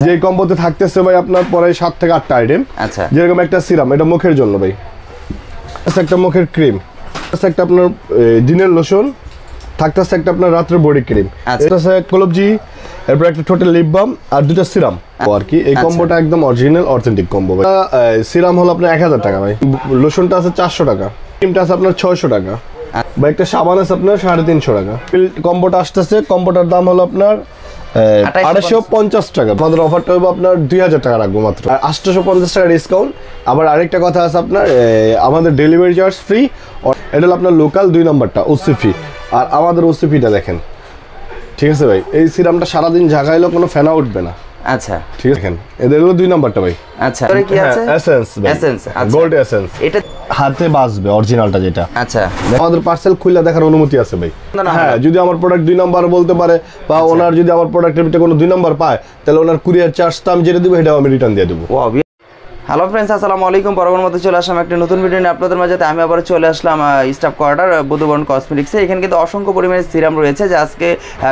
যে কম্বোতে থাকতেছে ভাই আপনার পরে 7 থেকে 8টা আইটেম। আচ্ছা, যেরকম একটা সিরাম, এটা মুখের জন্য ভাই, একটা মুখের ক্রিম, একটা আপনার দিনের লোশন, থাকতেছে একটা আপনার রাত্রের বডি ক্রিম, এটা আছে কলবজি, এরপর একটা টোটাল লিপ বাম আর দুটো সিরাম আর কি। এই কম্বোটা একদম অরিজিনাল অথেন্টিক কম্বো ভাই। সিরাম হলো আপনার 1000 টাকা ভাই, লোশনটা আছে 400 টাকা, ক্রিমটা আছে আপনার 600 টাকা বা একটা সাবান আছে আপনার 350 টাকা। কম্বোটা আসতেছে, কম্বোটার দাম হলো আপনার 850 টাকা। আমাদের অফারটা হবে আপনার 2000 টাকা রাখবো মাত্র, 850 টাকা ডিসকাউন্ট। আবার আরেকটা কথা আছে আপনার, আমাদের ডেলিভারি চার্জ ফ্রি। এটা হলো আপনার লোকাল 2 নম্বরটা ওসিপি, আর আমাদের ওসিপিটা দেখেন, ঠিক আছে ভাই। এই সিরামটা সারাদিন ঝাঁকাইলেও কোনো ফেনা উঠবে না। আচ্ছা, ঠিক আছে, এদের হলো 2 নম্বরটা ভাই। আচ্ছা, এর কি আছে? এসেন্স ভাই, এসেন্স, আচ্ছা, গোল্ড এসেন্স। এটা হাতে বাজবে অরিজিনালটা যেটা। আচ্ছা, আমাদের পার্সেল খুলে দেখার অনুমতি আছে ভাই। হ্যাঁ, যদি আমার প্রোডাক্ট 2 নাম্বার বলতে পারে বা ওনার যদি আমার প্রোডাক্টের ভিতরে কোনো 2 নাম্বার পায়, তাহলে ওনার কুরিয়ার চার্জটা আমি যেটা দিব সেটাও আমি রিটার্ন দিয়ে দেবো। হ্যালো ফ্রেন্ডস, আসসালামু আলাইকুম। পরবর্তী মতো চলে আসলাম একটা নতুন ভিডিও নিয়ে আপনাদের মাঝে। আমি আবার চলে আসলাম স্টাফ কোয়ার্টার বুধবরণ কসমেটিক্সে। এখানে কিন্তু অসংখ্য পরিমাণে সিরাম রয়েছে, যা আজকে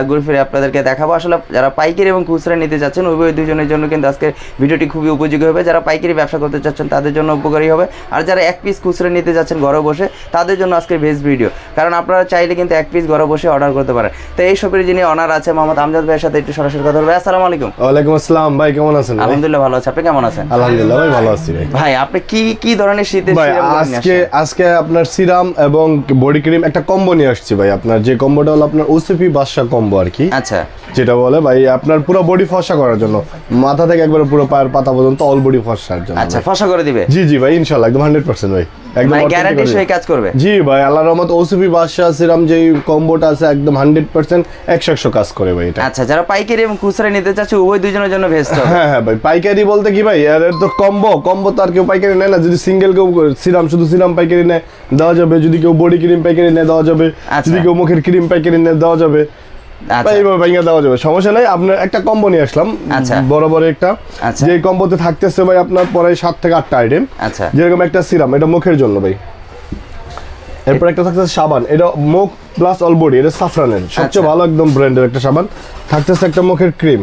ঘুরে ফিরে আপনাদেরকে দেখাবো। আসলে যারা পাইকারি এবং খুচরা নিতে যাচ্ছেন, উভয় দুজনের জন্য কিন্তু আজকের ভিডিওটি খুবই উপযোগী হবে। যারা পাইকারি ব্যবসা করতে চাচ্ছেন তাদের জন্য উপকারী হবে, আর যারা এক পিস খুচরা নিতে যাচ্ছেন ঘরে বসে, তাদের জন্য আজকের বেস্ট ভিডিও। কারণ আপনারা চাইলে কিন্তু এক পিস ঘরে বসে অর্ডার করতে পারেন। তো এই সবের যিনি অনার আছে মোহাম্মদ আমজাদ ভাইয়ের সাথে একটু সরাসরি কথা বলবো। আসসালামু আলাইকুম। ওয়ালাইকুম আসসালাম ভাই, কেমন আছেন? আলহামদুলিল্লাহ ভালো আছি, আপনি কেমন আছেন? আলহামদুলিল্লাহ ভাই, ভালো আছি ভাই। ভাই আপনি কি ধরনের শীতের সিরাম নিয়ে আসছেন? আজকে আপনার সিরাম এবং বডি ক্রিম একটা কম্বো নিয়ে আসছি ভাই। আপনার যে কম্বোটা হলো আপনার ওসিপি বাদশা কম্বো আর কি। আচ্ছা, যেটা বলে ভাই আপনার পুরো বডি ফর্সা করার জন্য, মাথা থেকে একবারে পুরো পায়ের পাতা পর্যন্ত অল বডি ফর্সার জন্য। আচ্ছা, ফর্সা করে দিবে? জি জি ভাই, ইনশাআল্লাহ একদম 100% ভাই, একদম গ্যারান্টি সহ কাজ করবে। জি ভাই, আল্লাহর রহমত ওসিপি বাদশা সিরাম যে কম্বোটা আছে একদম 100% 100 কাজ করে ভাই এটা। আচ্ছা, যারা পাইকারি এবং খুচরা নিতে চাচ্ছে উভয় দুজনের জন্য বেস্ট হবে। হ্যাঁ হ্যাঁ ভাই, পাইকারি বলতে কি ভাই, এর তো কম্বো তো আর কেউ পাইকারি নেয় না। যদি সিঙ্গেল কেউ সিরাম, শুধু সিরাম পাইকারি নেয় দেওয়া যাবে, যদি কেউ বডি ক্রিম পাইকারি নেয় দেওয়া যাবে, যদি কেউ মুখের ক্রিম পাইকারি নেয় দেওয়া যাবে, দেওয়া যাবে, সমস্যা নাই। আপনার একটা কম্বো নিয়ে আসলাম বড় বড় একটা। যে কম্বোতে থাকতেছে ভাই আপনার পরে 7 থেকে 8টা আইটেম। যেরকম একটা সিরাম, এটা মুখের জন্য ভাই, এরপর একটা থাকতেছে সাবান, এটা মুখ প্লাস অল বডি, এটা সাফরানের সবচেয়ে ভালো একদম ব্র্যান্ডের একটা সাবান। থাকতেছে একটা মুখের ক্রিম,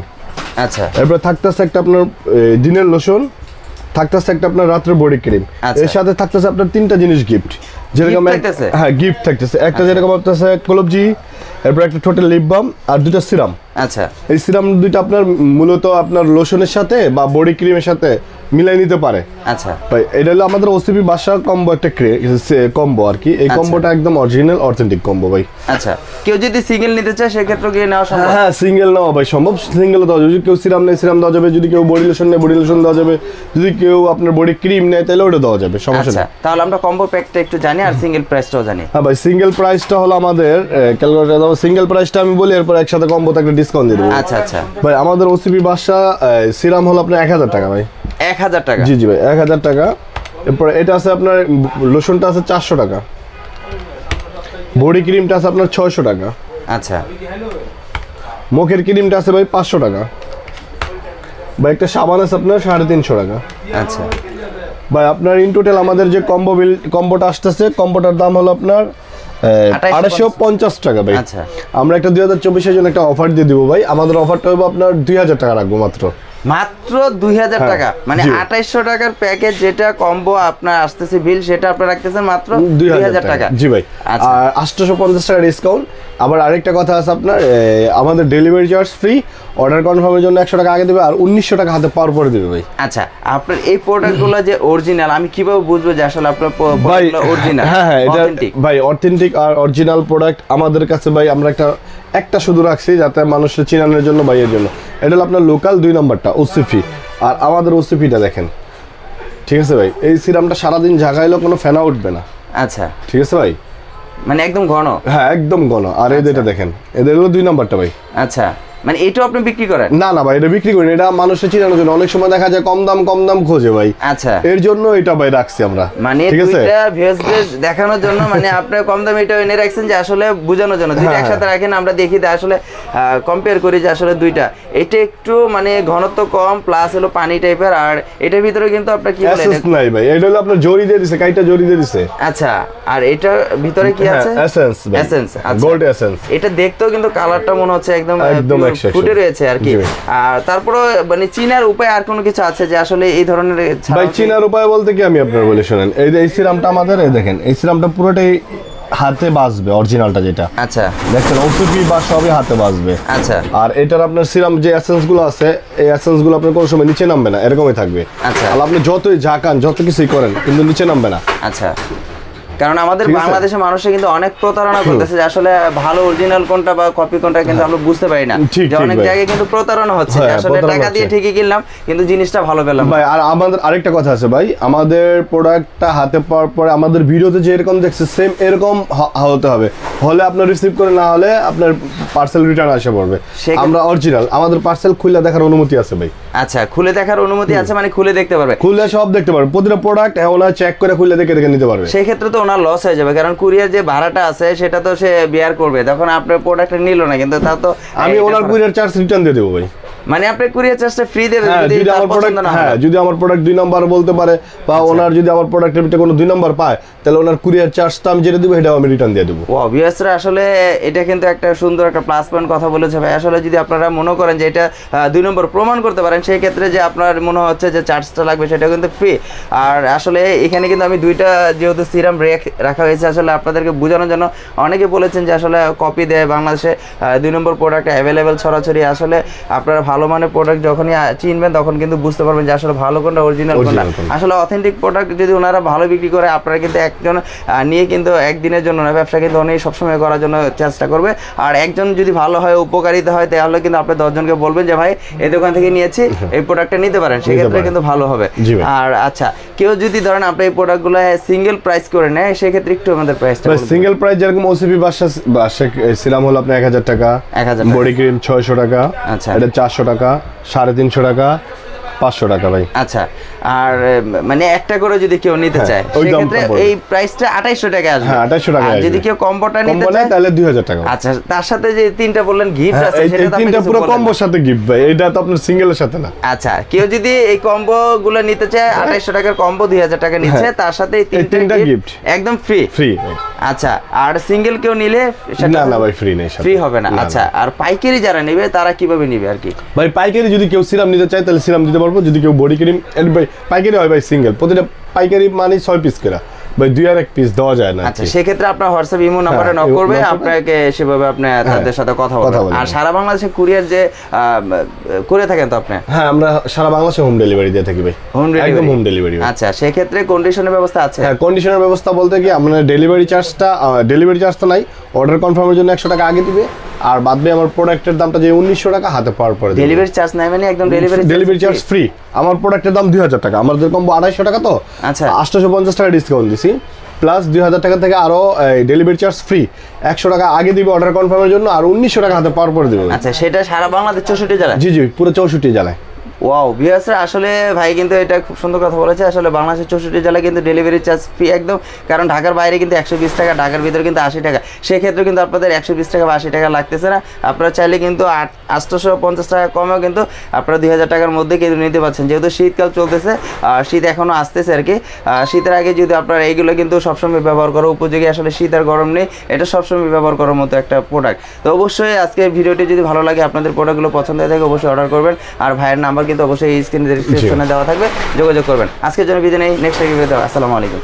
আচ্ছা, এরপর থাকতেছে একটা আপনার দিনের লোশন, থাকতেছে একটা আপনার রাত্রের বডি ক্রিম, এর সাথে থাকতেছে আপনার 3টা জিনিস গিফট। যেরকম হ্যাঁ গিফট থাকতেছে একটা, যেরকম আপনার কলবজি, এরপর একটা টোটাল লিপ বাম আর দুটো সিরাম। আচ্ছা, এই সিরাম দুইটা আপনার মূলত আপনার লোশনের সাথে বা বডি ক্রিমের সাথে মিলাই নিতে পারে। আচ্ছা ভাই, এটা হলো আমাদের ওসিপি বাসার কম্বো, একটা কম্বো আর কি। এই কম্বোটা একদম অরিজিনাল অথেন্টিক কম্বো ভাই। আচ্ছা, কেউ যদি সিঙ্গেল নিতে চায় সেক্ষেত্রে কি নেওয়া সম্ভব? হ্যাঁ, সিঙ্গেল নেওয়া ভাই সম্ভব, সিঙ্গেল দেওয়া যাবে। যদি কেউ সিরাম নেয় সিরাম দেওয়া যাবে, যদি কেউ বডি লোশন নেয় বডি লোশন দেওয়া যাবে, যদি কেউ আপনার বডি ক্রিম নেয় তাহলে ওটা দেওয়া যাবে, সমস্যা নেই। তাহলে আমরা কম্বো প্যাকটা একটু জানি আর সিঙ্গেল প্রাইসটাও জানি। হ্যাঁ ভাই, সিঙ্গেল প্রাইসটা হলো আমাদের ক্যালকুলেটর দাও, সিঙ্গেল প্রাইসটা আমি বলি, এরপর একসাথে কম্বোতে একটা ডিসকাউন্ট দিয়ে দেবো। আচ্ছা আচ্ছা ভাই, আমাদের ওসিপি বাসা সিরাম হলো আপনার 1000 টাকা ভাই। 1000 টাকা? জি জি ভাই, 1000 টাকা। এরপর এটা আছে আপনার লোশনটা আছে 400 টাকা, বডি ক্রিমটা আছে আপনার 600 টাকা। আচ্ছা, মুখের ক্রিমটা আছে ভাই 500 টাকা ভাই, একটা সাবান আছে আপনার 350 টাকা। আচ্ছা ভাই, আপনার ইন টোটাল আমাদের যে কম্বোটা আসতেছে, কম্বোটার দাম হলো আপনার 850 টাকা ভাই। আচ্ছা, আমরা একটা 2024-এর জন্য একটা অফার দিয়ে দিব ভাই। আমাদের অফারটা হবে আপনার 2000 টাকা রাখবো মাত্র 2000 টাকা, মানে 2800 টাকার প্যাকেজ যেটা কম্বো আপনার আসতেছে বিল, সেটা আপনি রাখতেছেন মাত্র 2000 টাকা। জি ভাই, আর 850 টাকা ডিসকাউন্ট। আবার আরেকটা কথা আছে আপনার, আমাদের ডেলিভারি চার্জ ফ্রি। অর্ডার কনফার্মের জন্য 100 টাকা আগে দেবে আর 1900 টাকা হাতে পাওয়ার পরে দেবে ভাই। আচ্ছা, আপনার এই প্রোডাক্টগুলো যে অরিজিনাল, আমি কিভাবে বুঝবো যে আসলে আপনার প্রোডাক্টগুলো অরিজিনাল? হ্যাঁ হ্যাঁ, এটা ভাই অথেন্টিক আর অরিজিনাল প্রোডাক্ট আমাদের কাছে ভাই। আমরা একটা শুধু রাখছি যাতে মানুষের চিনানোর জন্য, ভাইয়ের জন্য। এটা হলো আপনার লোকাল 2 নম্বরটা ওসিপি, আর আমাদের ওসিপিটা দেখেন, ঠিক আছে ভাই। এই সিরামটা সারাদিন ঝাঁকাইলেও কোনো ফেনা উঠবে না। আচ্ছা, ঠিক আছে ভাই, মানে একদম ঘন। হ্যাঁ একদম ঘন। আর এদেরটা দেখেন, এদের হলো 2 নম্বরটা ভাই। আচ্ছা, মানে এটাও আপনি বিক্রি করেন? না না ভাই, এটা বিক্রি করি না, এটা মানুষের চিনানোর জন্য। অনেক সময় দেখা যায় কম দাম খোঁজে ভাই। আচ্ছা, এর জন্য এটা ভাই রাখছি আমরা, মানে দুইটা ভেজ দেখানোর জন্য। মানে আপনি কম দামে এটা এনে রাখছেন যে আসলে বোঝানোর জন্য। দুইটা একসাথে রাখেন, আমরা দেখি আসলে কম্পেয়ার করি যে আসলে দুইটা, এটা একটু মানে ঘনত্ব কম প্লাস হলো পানি টাইপের। আর এটার ভিতরে কিন্তু আপনার কি বলে নাই ভাই, এটা হলো আপনার জরি দিয়ে দিছে, কাইটা জরি দিয়ে দিছে। আচ্ছা, আর এটার ভিতরে কি আছে? এসেন্স ভাই, এসেন্স, গোল্ড এসেন্স। এটা দেখতেও কিন্তু কালারটা মনে হচ্ছে একদম একদম 100 ফুটে রয়েছে আর কি। আর তারপরে মানে চিনার উপায় আর কোনো কিছু আছে যে আসলে এই ধরনের ভাই চিনার উপায় বলতে কি আমি আপনার বলে শুনেন, এই যে এই সিরামটা আমাদের, এই দেখেন এই সিরামটা পুরোটাই হাতে বাজবে, অরিজিনালটা যেটা আচ্ছা দেখছেন ওসিপি বা সবই হাতে বাজবে। আচ্ছা আর এটার আপনার সিরাম যে এসেন্স গুলো আছে, এই এসেন্স গুলো আপনার কোনো সময় নিচে নামবে না, এরকমই থাকবে। আচ্ছা আর আপনি যতই ঝাঁকান যত কিছুই করেন কিন্তু নিচে নামবে না। আচ্ছা, কারণ আমাদের ঠিক আছে? বাংলাদেশের মানুষে কিন্তু অনেক প্রতারণা করতেছে যে আসলে ভালো অরিজিনাল কোনটা বা কপি কোনটা কিন্তু আমরা বুঝতে পারি না, ঠিক, যে ঠিক অনেক ভাই। জায়গায় কিন্তু প্রতারণা হচ্ছে যে হ্যাঁ, আসলে প্রতারণা টাকা দিয়ে হচ্ছে। ঠিকই কিনলাম কিন্তু জিনিসটা ভালো পেলাম না। ভাই আর আমাদের আরেকটা কথা আছে ভাই, আমাদের প্রোডাক্টটা হাতে পাওয়ার পরে আমাদের ভিডিওতে যে এরকম দেখছে সেম এরকম হতে হবে, হলে আপনার রিসিভ করে, না হলে আপনার পার্সেল রিটার্ন আসে পড়বে। সেক্ষেত্রে- আমরা অরিজিনাল, আমাদের পার্সেল খুলে দেখার অনুমতি আছে ভাই। আচ্ছা, খুলে দেখার অনুমতি আছে, মানে খুলে দেখতে পারবে। খুলে সব দেখতে পারবে, প্রতিটা প্রোডাক্ট ওনার চেক করে খুলে দেখে দেখে নিতে পারবে। সেই ক্ষেত্রে তো ওনার লস হয়ে যাবে, কারণ কুরিয়ার যে ভাড়াটা আছে সেটা তো সে বিয়ার করবে, তখন আপনার প্রোডাক্টটা নিল না, কিন্তু তা তো আমি ওনার কুরিয়ার চার্জ রিটার্ন দিয়ে দেবো ভাই। মানে আপনি কুরিয়ার চার্জটা ফ্রি দেবেন হ্যাঁ, যদি যদি তার আমার পছন্দ প্রোডাক্ট, না হয়। হ্যাঁ যদি আমার প্রোডাক্ট 2 নম্বর বলতে পারে বা ওনার যদি আমার প্রোডাক্টের ভিতরে কোনো 2 নম্বর পায়, তাহলে ওনার কুরিয়ার চার্জটা আমি যেটা দেবো সেটাও আমি রিটার্ন দিয়ে দেবো। ও ভিউয়ার্সরা, আসলে এটা কিন্তু একটা সুন্দর একটা প্লাস পয়েন্ট কথা বলেছে ভাই। আসলে যদি আপনারা মনে করেন যে এটা 2 নম্বর প্রমাণ করতে পারেন, সেই ক্ষেত্রে যে আপনার মনে হচ্ছে যে চার্জটা লাগবে সেটা কিন্তু ফ্রি। আর আসলে এখানে কিন্তু আমি দুইটা যেহেতু সিরাম রাখা হয়েছে আসলে আপনাদেরকে বোঝানোর জন্য। অনেকে বলেছেন যে আসলে কপি দেয় বাংলাদেশে 2 নম্বর প্রোডাক্ট অ্যাভেলেবেল ছড়াছড়ি। আসলে আপনারা ভালো মানের প্রোডাক্ট যখনই চিনবেন তখন কিন্তু বুঝতে পারবেন যে আসলে ভালো কোনটা অরিজিনাল কোনটা। আসলে অথেন্টিক প্রোডাক্ট যদি ওনারা ভালো বিক্রি করে, আপনারা কিন্তু একজন নিয়ে কিন্তু একদিনের জন্য না, ব্যবসা কিন্তু অনেক সবসময় করার জন্য চেষ্টা করবে। আর একজন যদি ভালো হয়, উপকারিতা হয়, তাহলে কিন্তু আপনি 10 জনকে বলবেন যে ভাই এই দোকান থেকে নিয়েছি, এই প্রোডাক্টটা নিতে পারেন, সেক্ষেত্রে কিন্তু ভালো হবে। আর আচ্ছা, কেউ যদি ধরেন আপনি এই প্রোডাক্টগুলো সিঙ্গেল প্রাইস করে নেয়, সেক্ষেত্রে একটু আমাদের প্রাইসটা সিঙ্গেল প্রাইস যেরকম ওসিপি বাসা সিরাম হলো আপনার 1000 টাকা, 1000 বডি ক্রিম 600 টাকা, আচ্ছা এটা 400 টাকা, 350 টাকা, 500 টাকা ভাই। আচ্ছা, আর মানে একটা করে যদি কেউ নিতে চায় সেক্ষেত্রে এই প্রাইসটা 2800 টাকা আসবে। হ্যাঁ 2800 টাকা। আর যদি কেউ কম্বোটা নিতে চায় তাহলে 2000 টাকা। আচ্ছা, তার সাথে যে তিনটা বললেন গিফট আছে সেটা তো তিনটা পুরো কম্বোর সাথে গিফট ভাই, এটা তো আপনার সিঙ্গেলের সাথে না। আচ্ছা, কেউ যদি এই কম্বো গুলো নিতে চায় 2800 টাকার কম্বো 2000 টাকা নিচ্ছে, তার সাথে এই তিনটা গিফট একদম ফ্রি। ফ্রি। আচ্ছা, আর সিঙ্গেল কেউ নিলে না না ভাই, ফ্রি নেই, ফ্রি হবে না। আচ্ছা, আর পাইকারি যারা নেবে তারা কিভাবে নেবে আর কি? ভাই পাইকারি যদি কেউ সিরাম নিতে চায় তাহলে সিরাম দিতে পারবো, যদি কেউ বডি ক্রিম, ভাই পাইকারি হয় ভাই সিঙ্গেল, প্রতিটা পাইকারি মানে 6 পিস করে ভাই, 2 আর 1 পিস দেওয়া যায় না। আচ্ছা, সেক্ষেত্রে আপনার হোয়াটসঅ্যাপ ইমো নাম্বারে নক করবে, আপনাকে সেভাবে আপনি তাদের সাথে কথা বলবেন। আর সারা বাংলাদেশে কুরিয়ার যে করে থাকেন তো আপনি? হ্যাঁ, আমরা সারা বাংলাদেশে হোম ডেলিভারি দিয়ে থাকি ভাই, একদম হোম ডেলিভারি। আচ্ছা, সেক্ষেত্রে কন্ডিশনের ব্যবস্থা আছে? হ্যাঁ, কন্ডিশনের ব্যবস্থা বলতে কি আমরা ডেলিভারি চার্জটা নাই, অর্ডার কনফার্মের জন্য 100 টাকা আগে দিবে, আর বাদ দিয়ে আমার প্রোডাক্টের দামটা যে 1900 টাকা হাতে পাওয়ার পরে ডেলিভারি চার্জ নাই, মানে একদম ডেলিভারি চার্জ ফ্রি। আমার প্রোডাক্টের দাম 2000 টাকা, আমাদের কম্বো 250 টাকা, তো আচ্ছা 850 টাকা ডিসকাউন্ট দিছি, প্লাস 2000 টাকা থেকে আরো ডেলিভারি চার্জ ফ্রি, 100 টাকা আগে দিবে অর্ডার কনফার্মের জন্য, আর 1900 টাকা হাতে পাওয়ার পরে দিবে। আচ্ছা, সেটা সারা বাংলাদেশ 64 জেলায়? জি জি, পুরো 64 জেলায়। ওয়াও ভিউয়ার্সরা, আসলে ভাই কিন্তু এটা খুব সুন্দর কথা বলেছে। আসলে বাংলাদেশের 64 জেলায় কিন্তু ডেলিভারি চার্জ ফ্রি একদম, কারণ ঢাকার বাইরে কিন্তু 120 টাকা, ঢাকার ভিতরে কিন্তু 80 টাকা। সেক্ষেত্রে কিন্তু আপনাদের 120 টাকা বা 80 টাকা লাগতেছে না। আপনারা চাইলে কিন্তু 850 টাকা কমেও কিন্তু আপনারা 2000 টাকার মধ্যে কিন্তু নিতে পারছেন। যেহেতু শীতকাল চলতেছে, শীত এখনও আসতেছে আর কি, শীতের আগে যদি আপনারা এইগুলো কিন্তু সবসময় ব্যবহার করা উপযোগী। আসলে শীত আর গরম নেই, এটা সবসময় ব্যবহার করার মতো একটা প্রোডাক্ট। তো অবশ্যই আজকের ভিডিওটি যদি ভালো লাগে, আপনাদের প্রোডাক্টগুলো পছন্দ হয়ে থাকে, অবশ্যই অর্ডার করবেন। আর ভাইয়ের নাম্বার কিন্তু অবশ্যই এই স্ক্রিনে ডেসক্রিপশনে দেওয়া থাকবে, যোগাযোগ করবেন। আজকের জন্য বিদায় নেই, নেক্সট ভিডিওতে। আসসালামু আলাইকুম।